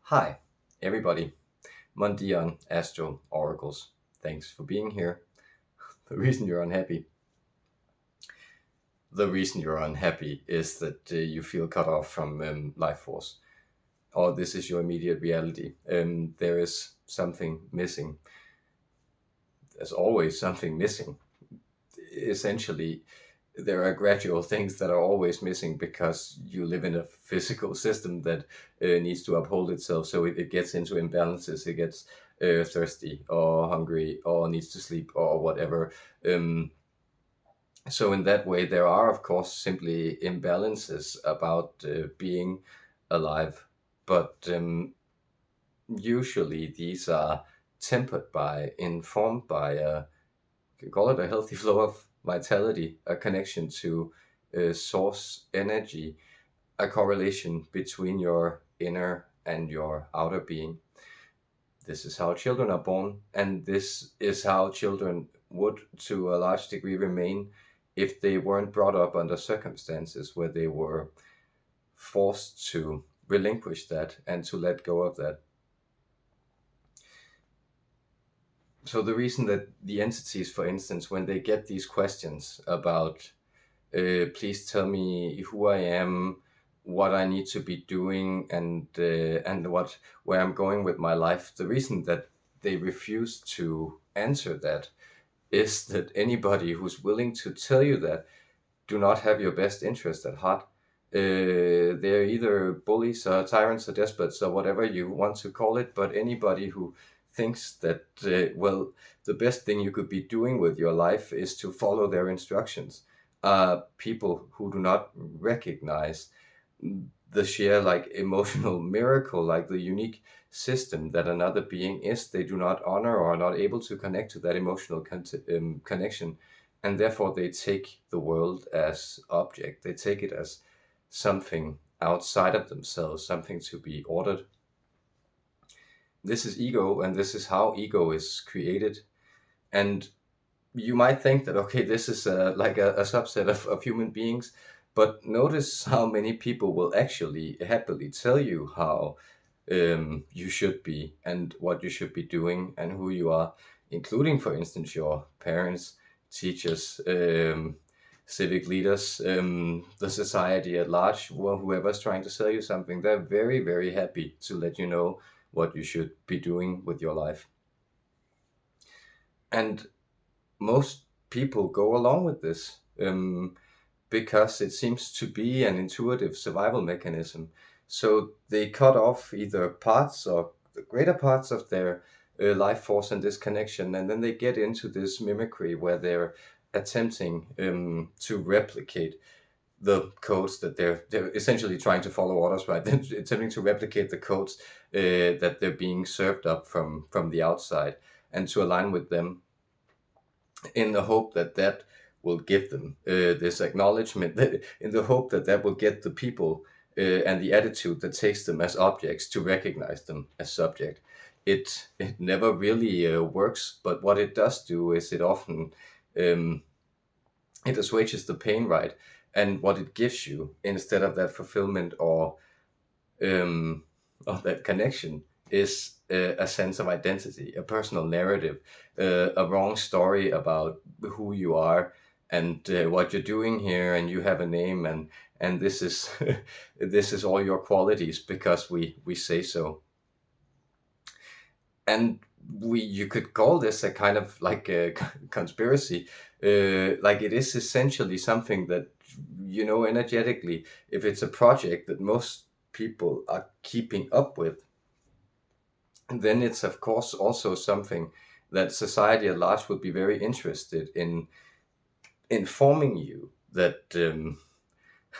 Hi, everybody. Monday on Astral Oracles. Thanks for being here. The reason you're unhappy. The reason you're unhappy is that you feel cut off from life force, or this is your immediate reality. There is something missing. There's always something missing. Essentially, there are gradual things that are always missing because you live in a physical system that needs to uphold itself. So it gets into imbalances. It gets thirsty or hungry or needs to sleep or whatever. So in that way, there are, of course, simply imbalances about being alive. But usually these are tempered by, informed by you can call it a healthy flow of vitality, a connection to source energy, a correlation between your inner and your outer being. This is how children are born, and this is how children would, to a large degree, remain if they weren't brought up under circumstances where they were forced to relinquish that and to let go of that. So the reason that the entities, for instance, when they get these questions about please tell me who I am, what I need to be doing, and where I'm going with my life. The reason that they refuse to answer that is that anybody who's willing to tell you that do not have your best interest at heart. They're either bullies or tyrants or despots or whatever you want to call it, but anybody who thinks that, the best thing you could be doing with your life is to follow their instructions. People who do not recognize the sheer emotional miracle, like the unique system that another being is. They do not honor or are not able to connect to that emotional connection, and therefore they take the world as object. They take it as something outside of themselves, something to be ordered. This is ego, and this is how ego is created. And you might think that, okay, this is a subset of human beings, but notice how many people will actually happily tell you how you should be and what you should be doing and who you are, including, for instance, your parents, teachers, civic leaders, the society at large. Well, whoever's trying to sell you something, they're very, very happy to let you know what you should be doing with your life. And most people go along with this because it seems to be an intuitive survival mechanism. So they cut off either parts or the greater parts of their life force and this connection, and then they get into this mimicry where they're attempting to replicate the codes that they're essentially trying to follow orders, right? They're attempting to replicate the codes that they're being served up from the outside and to align with them in the hope that that will give them this acknowledgement, in the hope that that will get the people and the attitude that takes them as objects to recognize them as subject. It never really works, but what it does do is it often um, it assuages the pain, right? And what it gives you instead of that fulfillment um, of that connection is a sense of identity, a personal narrative, a wrong story about who you are and what you're doing here, and you have a name, and this is this is all your qualities because we say so. And you could call this a kind of like a conspiracy, like it is essentially something that, energetically, if it's a project that most people are keeping up with, then it's of course also something that society at large would be very interested in informing you that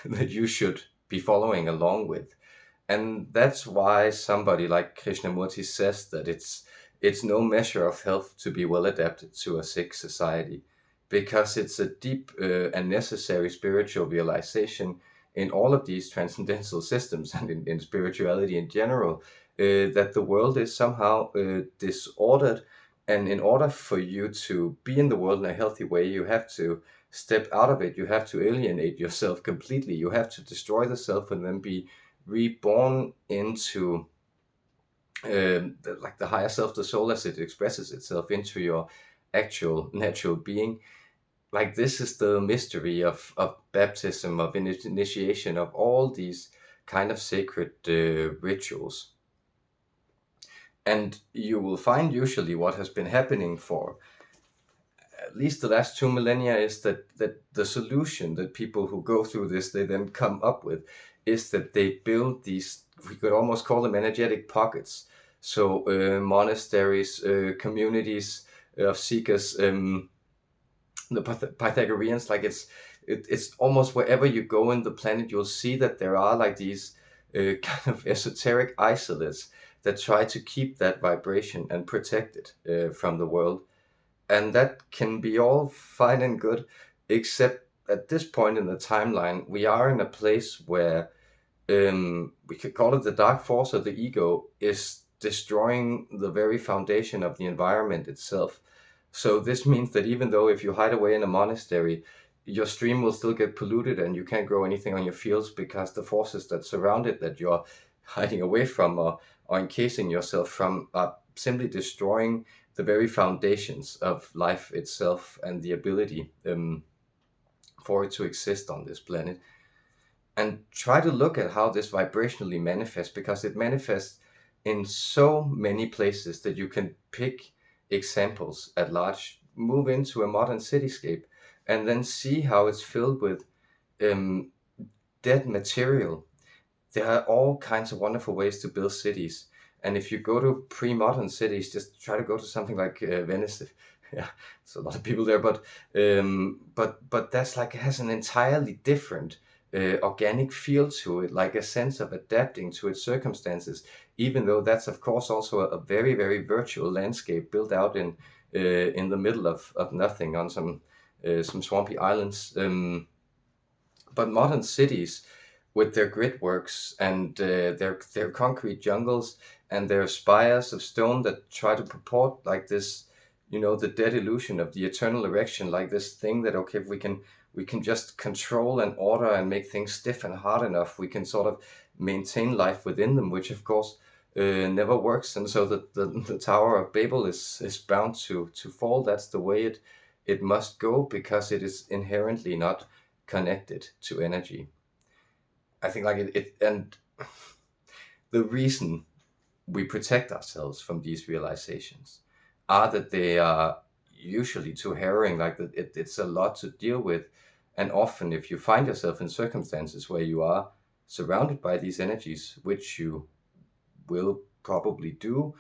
that you should be following along with. And that's why somebody like Krishnamurti says that it's no measure of health to be well adapted to a sick society, because it's a deep and necessary spiritual realization in all of these transcendental systems and in spirituality in general, that the world is somehow disordered. And in order for you to be in the world in a healthy way, you have to step out of it. You have to alienate yourself completely. You have to destroy the self and then be reborn into like the higher self, the soul, as it expresses itself into your actual natural being. Like this is the mystery of baptism, of initiation, of all these kind of sacred rituals. And you will find usually what has been happening for at least the last 2 millennia is that the solution that people who go through this they then come up with is that they build these, we could almost call them energetic pockets. So monasteries, communities of seekers, the Pythagoreans, like it's almost wherever you go in the planet, you'll see that there are like these kind of esoteric isolates that try to keep that vibration and protect it from the world. And that can be all fine and good, except at this point in the timeline, we are in a place where we could call it the dark force of the ego is destroying the very foundation of the environment itself. So this means that even though if you hide away in a monastery, your stream will still get polluted and you can't grow anything on your fields because the forces that surround it that you're hiding away from or encasing yourself from are simply destroying the very foundations of life itself and the ability for it to exist on this planet. And try to look at how this vibrationally manifests, because it manifests in so many places that you can pick examples at large, move into a modern cityscape, and then see how it's filled with um, dead material. There are all kinds of wonderful ways to build cities. And if you go to pre-modern cities, just try to go to something like Venice. Yeah, it's a lot of people there, but that's like it has an entirely different organic feel to it, like a sense of adapting to its circumstances. Even though that's of course also a very very virtual landscape built out in the middle of nothing on some swampy islands. But modern cities, with their grit works and their concrete jungles and their spires of stone that try to purport like this, the dead illusion of the eternal erection, like this thing that okay, if we can just control and order and make things stiff and hard enough, we can sort of maintain life within them, which of course never works. And so the Tower of Babel is bound to fall. That's the way it must go, because it is inherently not connected to energy. I think like it and the reason we protect ourselves from these realizations are that they are usually too harrowing, like that it's a lot to deal with. And often if you find yourself in circumstances where you are surrounded by these energies, which you will probably do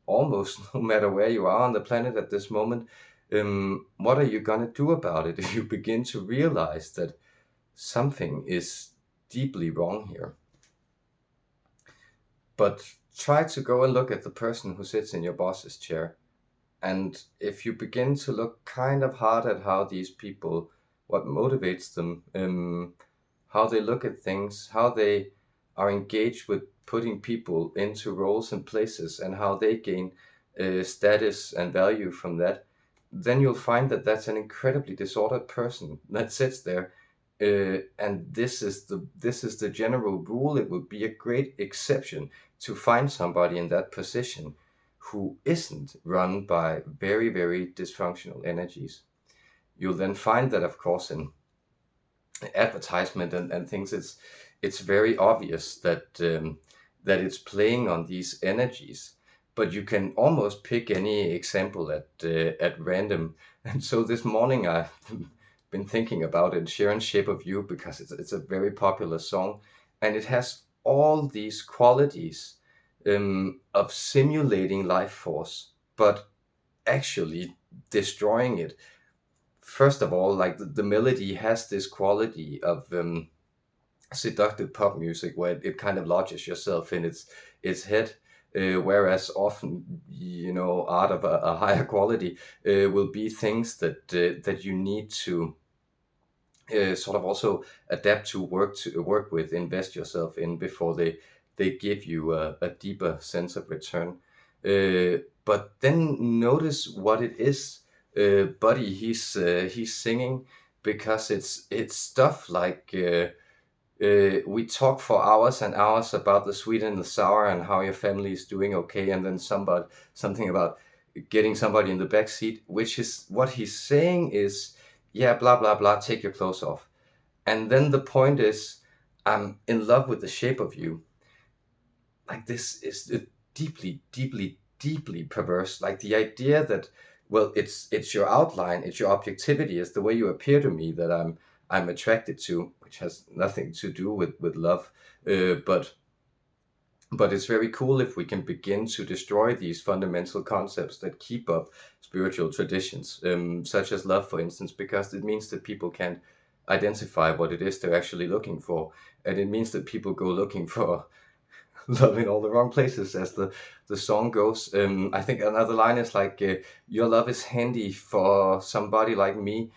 almost no matter where you are on the planet at this moment, what are you going to do about it if you begin to realize that something is deeply wrong here? But try to go and look at the person who sits in your boss's chair. And if you begin to look kind of hard at how these people, what motivates them, how they look at things, how they are engaged with putting people into roles and places, and how they gain status and value from that, then you'll find that that's an incredibly disordered person that sits there. And this is the general rule. It would be a great exception to find somebody in that position who isn't run by very, very dysfunctional energies. You'll then find that, of course, in advertisement and things, it's very obvious that it's playing on these energies. But you can almost pick any example at random. And so this morning I've been thinking about it, Sharon's Shape of You, because it's a very popular song, and it has all these qualities of simulating life force, but actually destroying it. First of all, like the melody has this quality of seductive pop music, where it kind of lodges yourself in its head. Whereas often, art of a higher quality will be things that you need to sort of also adapt to work with, invest yourself in before they give you a deeper sense of return. But then notice what it is, Buddy. He's singing, because it's stuff like We talk for hours and hours about the sweet and the sour and how your family is doing okay, and then something about getting somebody in the back seat, which is what he's saying is, yeah, blah blah blah, take your clothes off. And then the point is, I'm in love with the shape of you. Like, this is deeply, deeply, deeply perverse. Like, the idea that, well, it's your outline, it's your objectivity, it's the way you appear to me that I'm attracted to, which has nothing to do with love. But it's very cool if we can begin to destroy these fundamental concepts that keep up spiritual traditions, such as love, for instance, because it means that people can't identify what it is they're actually looking for. And it means that people go looking for love in all the wrong places, as the song goes. I think another line is like, "Your love is handy for somebody like me,"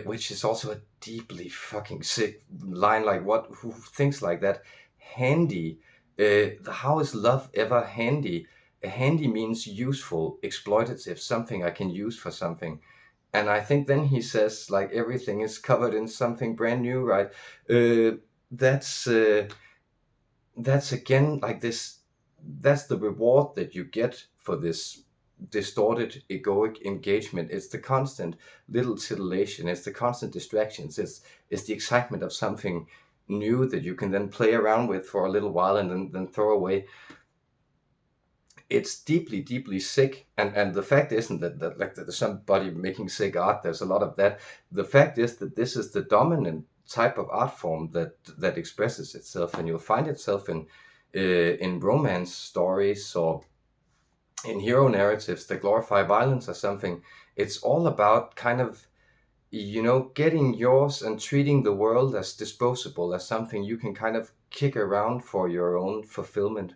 which is also a deeply fucking sick line. Like, what? Who thinks like that? Handy. How is love ever handy? Handy means useful, exploitative, something I can use for something. And I think then he says, like, everything is covered in something brand new, right? Uh, that's. That's again like this. That's the reward that you get for this distorted egoic engagement. It's the constant little titillation, it's the constant distractions, it's the excitement of something new that you can then play around with for a little while and then throw away. It's deeply, deeply sick. And the fact isn't that like that there's somebody making sick art. There's a lot of that. The fact is that this is the dominant type of art form that expresses itself, and you'll find itself in romance stories or in hero narratives that glorify violence or something. It's all about kind of, getting yours and treating the world as disposable, as something you can kind of kick around for your own fulfillment.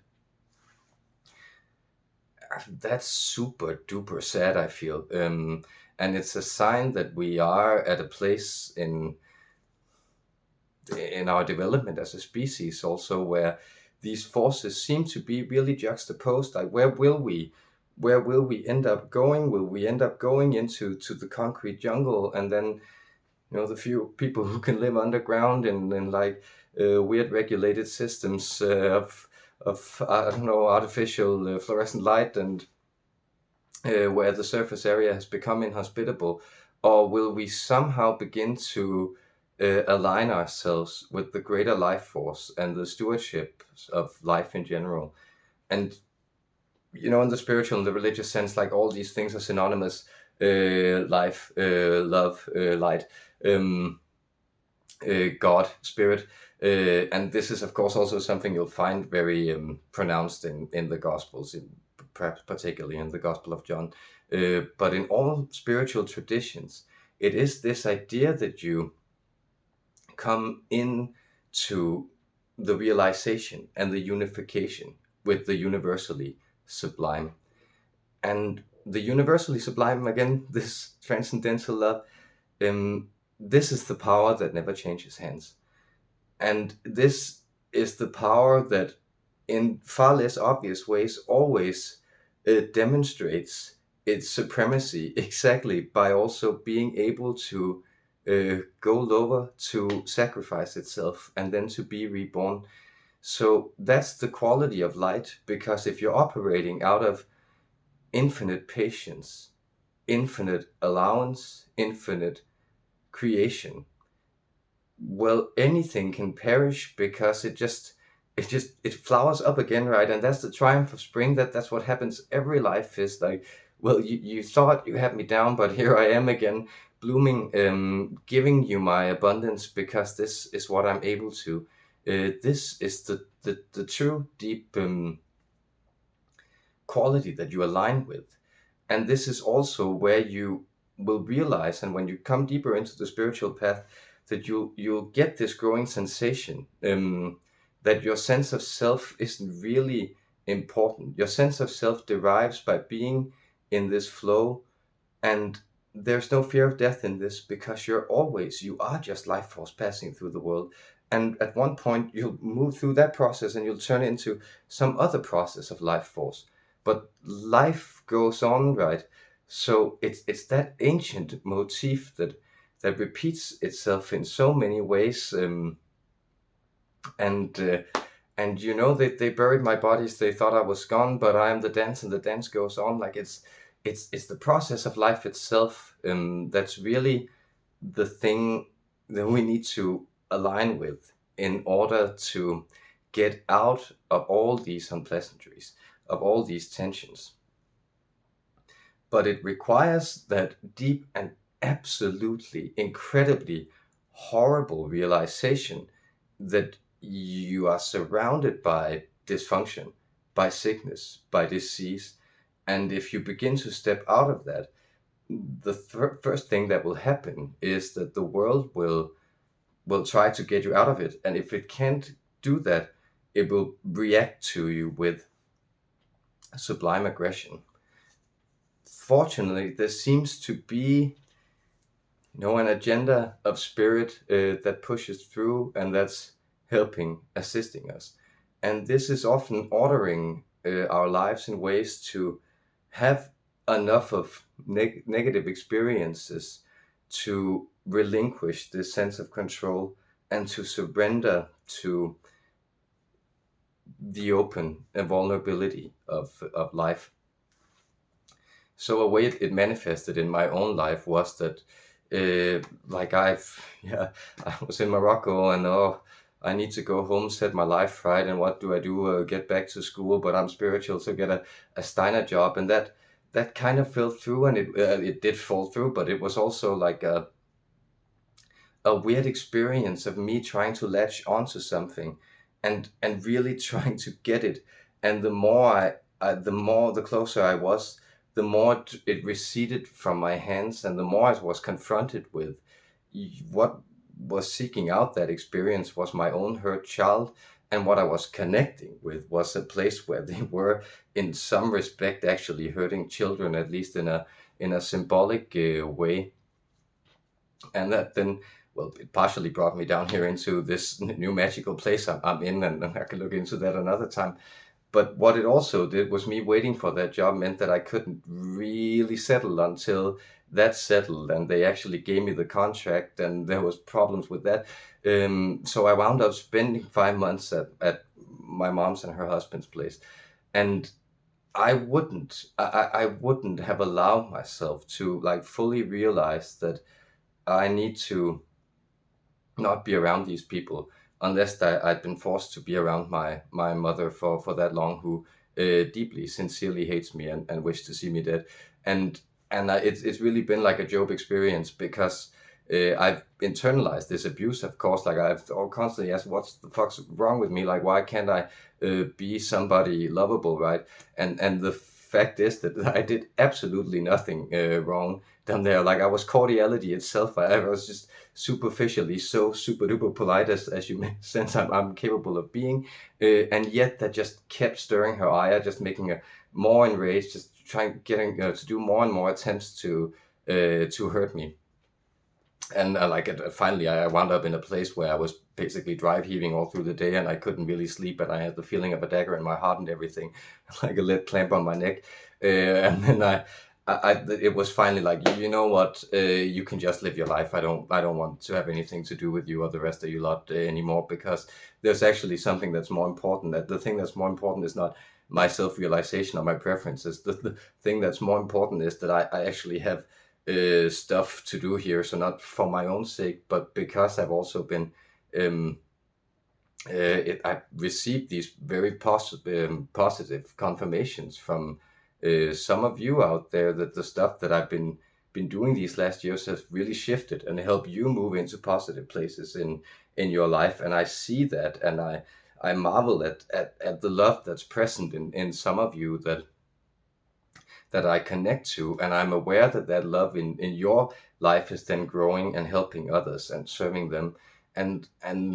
That's super duper sad, I feel. And it's a sign that we are at a place in our development as a species also where these forces seem to be really juxtaposed. Like, where will we end up going? Will we end up going into the concrete jungle, and then, the few people who can live underground in like weird regulated systems of I don't know, artificial fluorescent light, and where the surface area has become inhospitable? Or will we somehow begin to align ourselves with the greater life force and the stewardship of life in general? And, in the spiritual and the religious sense, like, all these things are synonymous: life, love, light, um, God, spirit. And this is, of course, also something you'll find very pronounced in the Gospels, perhaps particularly in the Gospel of John. But in all spiritual traditions, it is this idea that you come into the realization and the unification with the universally sublime. And the universally sublime, again, this transcendental love, this is the power that never changes hands. And this is the power that, in far less obvious ways, always demonstrates its supremacy exactly by also being able to go lower, to sacrifice itself, and then to be reborn. So that's the quality of light, because if you're operating out of infinite patience, infinite allowance, infinite creation, well, anything can perish, because it flowers up again, right? And that's the triumph of spring. That's what happens. Every life is like, well, you thought you had me down, but here I am again, blooming, giving you my abundance, because this is what I'm able to. This is the true deep quality that you align with. And this is also where you will realize, and when you come deeper into the spiritual path, that you'll get this growing sensation, that your sense of self isn't really important. Your sense of self derives by being in this flow, and there's no fear of death in this, because you are just life force passing through the world. And at one point you'll move through that process and you'll turn into some other process of life force. But life goes on, right? So it's that ancient motif that repeats itself in so many ways, and they buried my bodies. They thought I was gone, but I am the dance, and the dance goes on. Like it's the process of life itself, that's really the thing that we need to align with in order to get out of all these unpleasantries, of all these tensions. But it requires that deep and absolutely incredibly horrible realization that you are surrounded by dysfunction, by sickness, by disease. And if you begin to step out of that, the first thing that will happen is that the world will try to get you out of it. And if it can't do that, it will react to you with sublime aggression. Fortunately, there seems to be an agenda of spirit that pushes through, and that's helping, assisting us. And this is often ordering our lives in ways to have enough of negative experiences to relinquish this sense of control and to surrender to the open and vulnerability of life. So a way it manifested in my own life was that, like yeah, I was in Morocco, and I need to go home, set my life right, and what do I do? Get back to school, but I'm spiritual, so get a Steiner job, and that kind of fell through, and it did fall through, but it was also like a weird experience of me trying to latch onto something, and really trying to get it. And the closer I was, the more it receded from my hands, and the more I was confronted with what was seeking out that experience was my own hurt child. And what I was connecting with was a place where they were, in some respect, actually hurting children, at least in a symbolic way. And that then, well, it partially brought me down here into this new magical place I'm in, and I can look into that another time. But what it also did was, me waiting for that job meant that I couldn't really settle until that settled, and they actually gave me the contract, and there was problems with that. So I wound up spending 5 months at my mom's and her husband's place, and I wouldn't have allowed myself to like fully realize that I need to not be around these people unless I'd been forced to be around my mother for that long, who deeply, sincerely hates me and wished to see me dead. And it's really been like a Job experience, because I've internalized this abuse, of course. Like, I've all constantly asked, what's the fuck's wrong with me? Like, why can't I be somebody lovable, right? And the fact is that I did absolutely nothing wrong down there. Like, I was cordiality itself. I was just superficially so super duper polite, as you may sense I'm capable of being, and yet that just kept stirring her ire, just making her more enraged, just getting her to do more and more attempts to hurt me. And finally, I wound up in a place where I was basically drive heaving all through the day, and I couldn't really sleep, and I had the feeling of a dagger in my heart and everything, like a lead clamp on my neck. And then it was finally like, you know what, you can just live your life. I don't want to have anything to do with you or the rest of you lot anymore, because there's actually something that's more important. That the thing that's more important is not my self-realization or my preferences. The thing that's more important is that I actually have stuff to do here. So not for my own sake, but because I've also been I've received these very positive confirmations from some of you out there, that the stuff that I've been doing these last years has really shifted and helped you move into positive places in your life. And I see that, and I marvel at the love that's present in some of you that I connect to, and I'm aware that that love in your life is then growing and helping others and serving them. And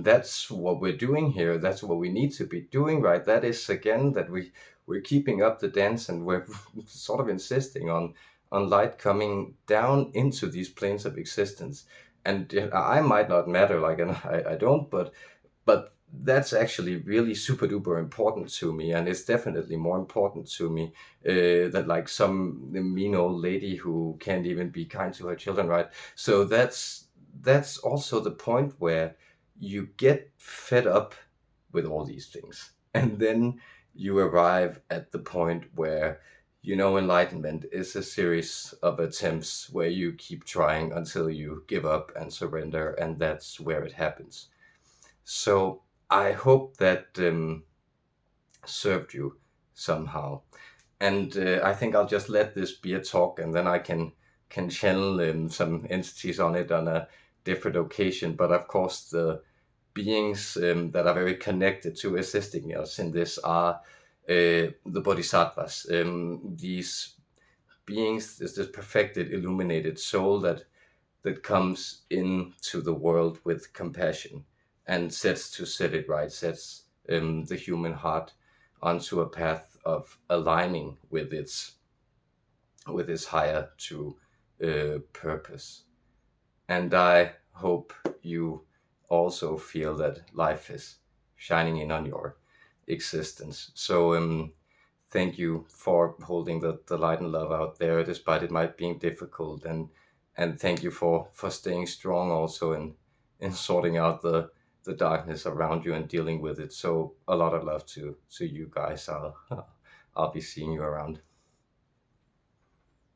that's what we're doing here. That's what we need to be doing, right? That is, again, that we're keeping up the dance, and we're sort of insisting on light coming down into these planes of existence. And I might not matter, like, and I don't, but that's actually really super duper important to me, and it's definitely more important to me than like some mean old lady who can't even be kind to her children, right? So that's also the point where you get fed up with all these things. And then you arrive at the point where, you know, enlightenment is a series of attempts where you keep trying until you give up and surrender, and that's where it happens. So I hope that served you somehow. And I think I'll just let this be a talk, and then I can channel some entities on it on a different occasion. But of course, the beings that are very connected to assisting us in this are the bodhisattvas. These beings is this perfected, illuminated soul that comes into the world with compassion and sets to set it right, sets the human heart onto a path of aligning with its higher true purpose. And I hope you also feel that life is shining in on your existence. So thank you for holding the light and love out there, despite it might being difficult, and thank you for staying strong also in sorting out the darkness around you and dealing with it. So a lot of love to you guys. I'll I'll be seeing you around.